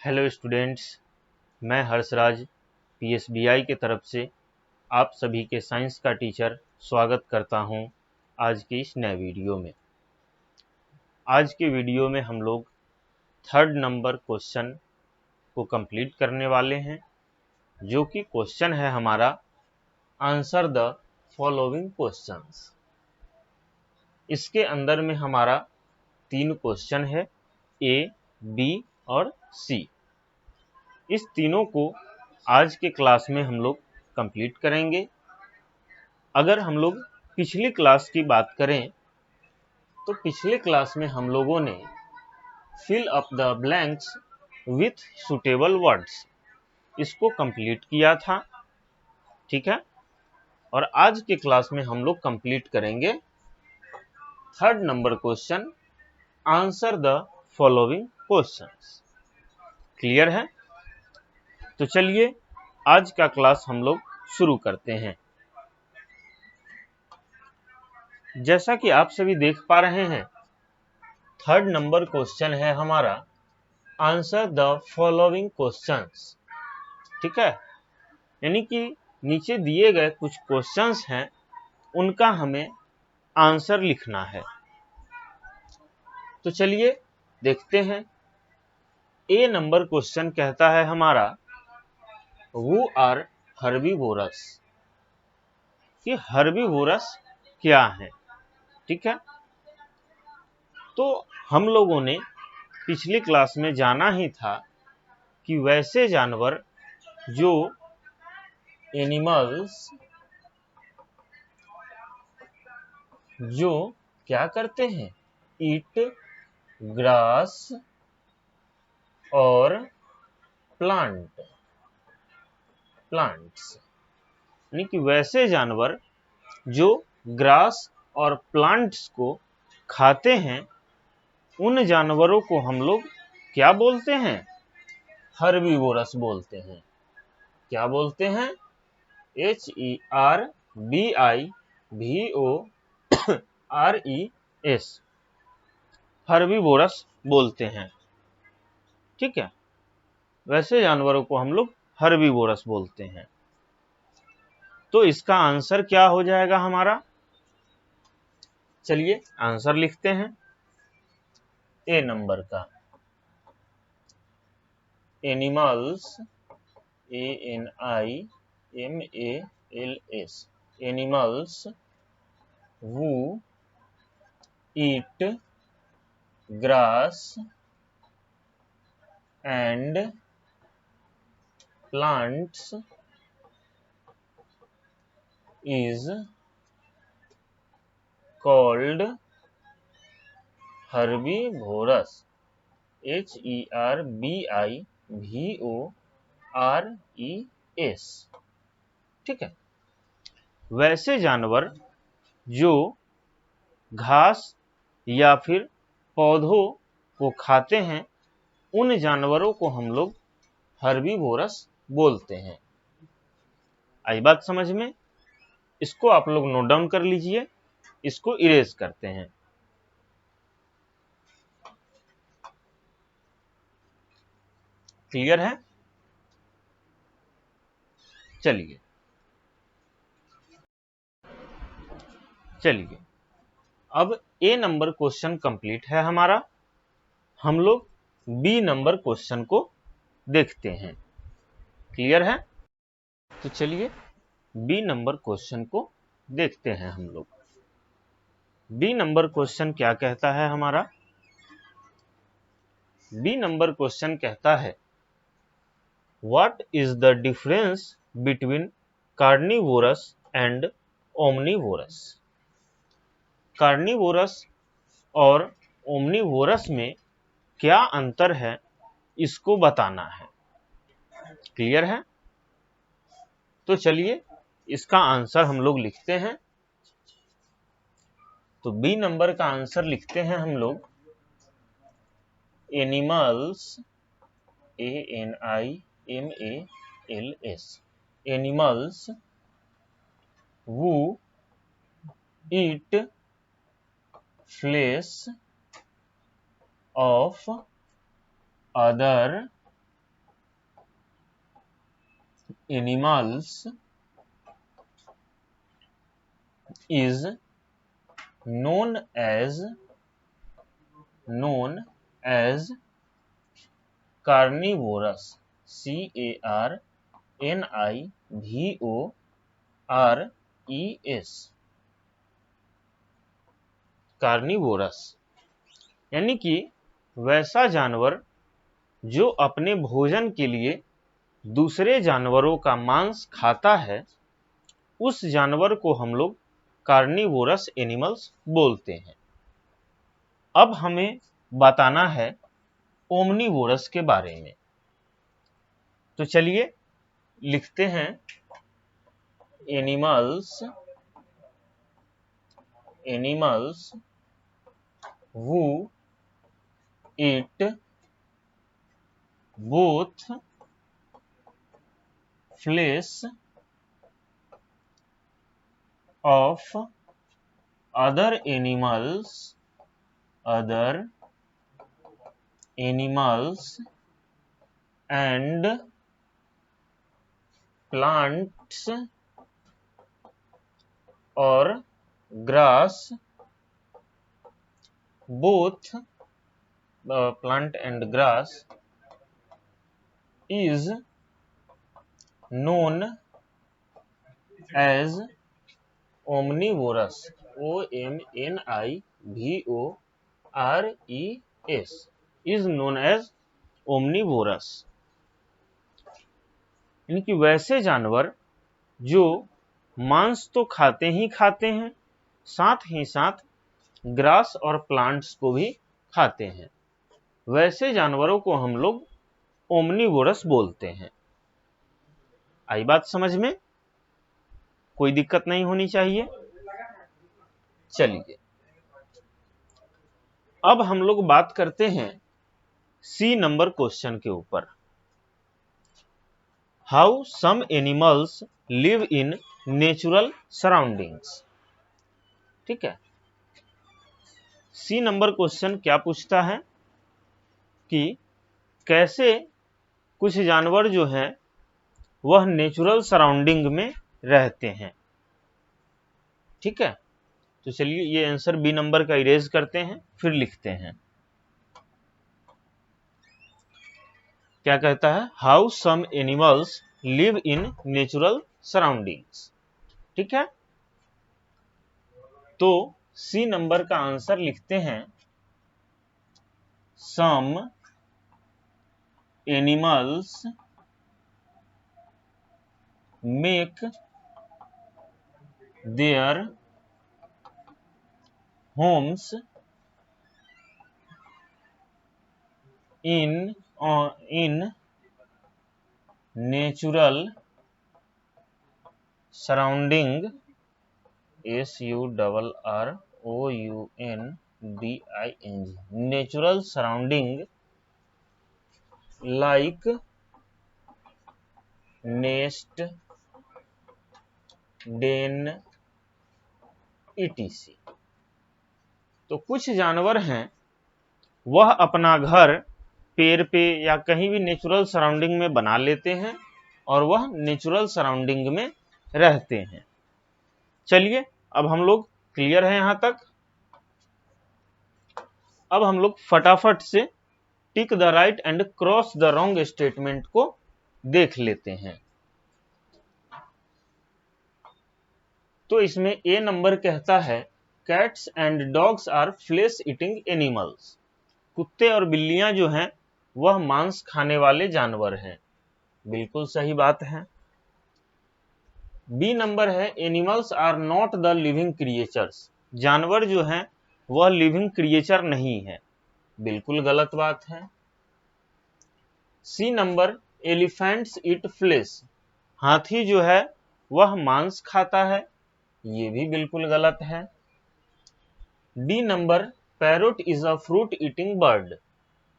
Hello students, मैं हर्षराज पीएसबीआई के तरफ से आप सभी के साइंस का टीचर स्वागत करता हूं आज की इस नए वीडियो में। आज के वीडियो में हम लोग थर्ड नंबर क्वेश्चन को कंप्लीट करने वाले हैं, जो कि क्वेश्चन है हमारा आंसर द फॉलोइंग क्वेश्चंस। इसके अंदर में हमारा 3 क्वेश्चन है, ए, बी और सी। इस तीनों को आज के क्लास में हम लोग कंप्लीट करेंगे। अगर हम लोग पिछली क्लास की बात करें तो पिछले क्लास में हम लोगों ने fill up the blanks with suitable words इसको कंप्लीट किया था, ठीक है। और आज के क्लास में हम लोग कंप्लीट करेंगे third number question, answer the following questions. Clear है? तो चलिए आज का क्लास हम लोग शुरू करते हैं। जैसा कि आप सभी देख पा रहे हैं, थर्ड नंबर क्वेश्चन है हमारा आंसर द फॉलोइंग क्वेश्चंस, ठीक है। यानी कि नीचे दिए गए कुछ क्वेश्चंस हैं, उनका हमें आंसर लिखना है। तो चलिए देखते हैं। ए नंबर क्वेश्चन कहता है हमारा हु आर हर्बीवोरस। ये हर्बीवोरस क्या है, ठीक है। तो हम लोगों ने पिछली क्लास में जाना ही था कि वैसे जानवर जो एनिमल्स जो क्या करते हैं, ईट ग्रास और प्लांट्स, यानी कि वैसे जानवर जो ग्रास और प्लांट्स को खाते हैं, उन जानवरों को हम लोग क्या बोलते हैं? हर्बीवोरस बोलते हैं। क्या बोलते हैं? HERBIVORES, हर्बीवोरस बोलते हैं, ठीक है। वैसे जानवरों को हम लोग हर्बीवोरस बोलते हैं। तो इसका आंसर क्या हो जाएगा हमारा? चलिए आंसर लिखते हैं। ए नंबर का animals, ANIMALS, animals who eat grass and plants is called herbivorous, HERBIVORES, ठीक है। वैसे जानवर जो घास या फिर पौधों को खाते हैं, उन जानवरों को हम लोग हर्बीवोरस बोलते हैं। आई बात समझ में? इसको आप लोग नोट डाउन कर लीजिए, इसको इरेज करते हैं। क्लियर है? चलिए अब ए नंबर क्वेश्चन कंप्लीट है हमारा। हम लोग बी नंबर क्वेश्चन को देखते हैं। क्लियर है? तो चलिए बी नंबर क्वेश्चन को देखते हैं हम लोग। बी नंबर क्वेश्चन क्या कहता है हमारा? बी नंबर क्वेश्चन कहता है what is the difference between carnivorous and omnivorous. Carnivorous और ओमनिवोरस में क्या अंतर है, इसको बताना है। क्लियर है? तो चलिए इसका आंसर हम लोग लिखते हैं। तो बी नंबर का आंसर लिखते हैं हम लोग animals, ANIMALS, animals who eat flesh of other animals is known as carnivorous, carnivores, carnivorous, यानी कि वैसा जानवर जो अपने भोजन के लिए दूसरे जानवरों का मांस खाता है, उस जानवर को हम लोग कार्निवोरस एनिमल्स बोलते हैं। अब हमें बताना है ओमनीवोरस के बारे में। तो चलिए लिखते हैं animals who eat both flesh of other animals and plants or grass, both plant and grass is known as omnivorous, omnivorous, is known as omnivorous, यानी कि वैसे जानवर जो मांस तो खाते ही खाते हैं, साथ ही साथ ग्रास और प्लांट्स को भी खाते हैं, वैसे जानवरों को हम लोग ओमनीवोरस बोलते हैं। आई बात समझ में? कोई दिक्कत नहीं होनी चाहिए। चलिए अब हम लोग बात करते हैं सी नंबर क्वेश्चन के ऊपर। How some animals live in natural surroundings. ठीक है, सी नंबर क्वेश्चन क्या पूछता है कि कैसे कुछ जानवर जो हैं वह नेचुरल सराउंडिंग में रहते हैं। ठीक है, तो चलिए ये आंसर बी नंबर का इरेज करते हैं, फिर लिखते हैं। क्या कहता है? How some animals live in natural surroundings. ठीक है, तो सी नंबर का आंसर लिखते हैं some animals make their homes in natural surrounding, surrounding, natural surrounding like nest, den, etc। तो कुछ जानवर हैं वह अपना घर पेड़ पे या कहीं भी नेचुरल सराउंडिंग में बना लेते हैं और वह नेचुरल सराउंडिंग में रहते हैं। चलिए अब हम लोग क्लियर है यहां तक। अब हम लोग फटाफट से tick the right and cross the wrong statement को देख लेते हैं। तो इसमें ए नंबर कहता है cats and dogs are flesh eating animals. कुत्ते और बिल्लियां जो हैं वह मांस खाने वाले जानवर हैं। बिल्कुल सही बात है। बी नंबर है animals are not the living creatures. जानवर जो हैं वह लिविंग क्रिएचर नहीं है। बिल्कुल गलत बात है। सी नंबर एलिफेंट्स ईट फ्लेश। हाथी जो है वह मांस खाता है। ये भी बिल्कुल गलत है। D number parrot is a fruit eating bird.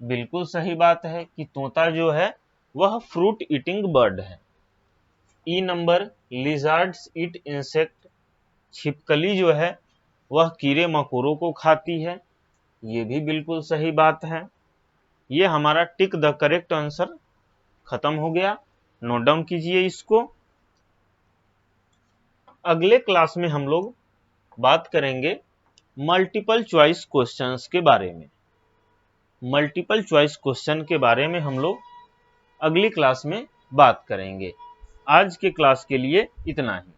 बिल्कुल सही बात है कि तोता जो है वह फ्रूट ईटिंग बर्ड है। ई नंबर लिजार्ड्स ईट इंसेक्ट। छिपकली जो है वह कीड़े मकोड़ों को खाती है। ये भी बिल्कुल सही बात है। ये हमारा टिक द करेक्ट आंसर खत्म हो गया। नोट डाउन कीजिए इसको। अगले क्लास में हम लोग बात करेंगे मल्टीपल चॉइस क्वेश्चंस के बारे में। मल्टीपल चॉइस क्वेश्चन के बारे में हम लोग अगली क्लास में बात करेंगे। आज के क्लास के लिए इतना ही।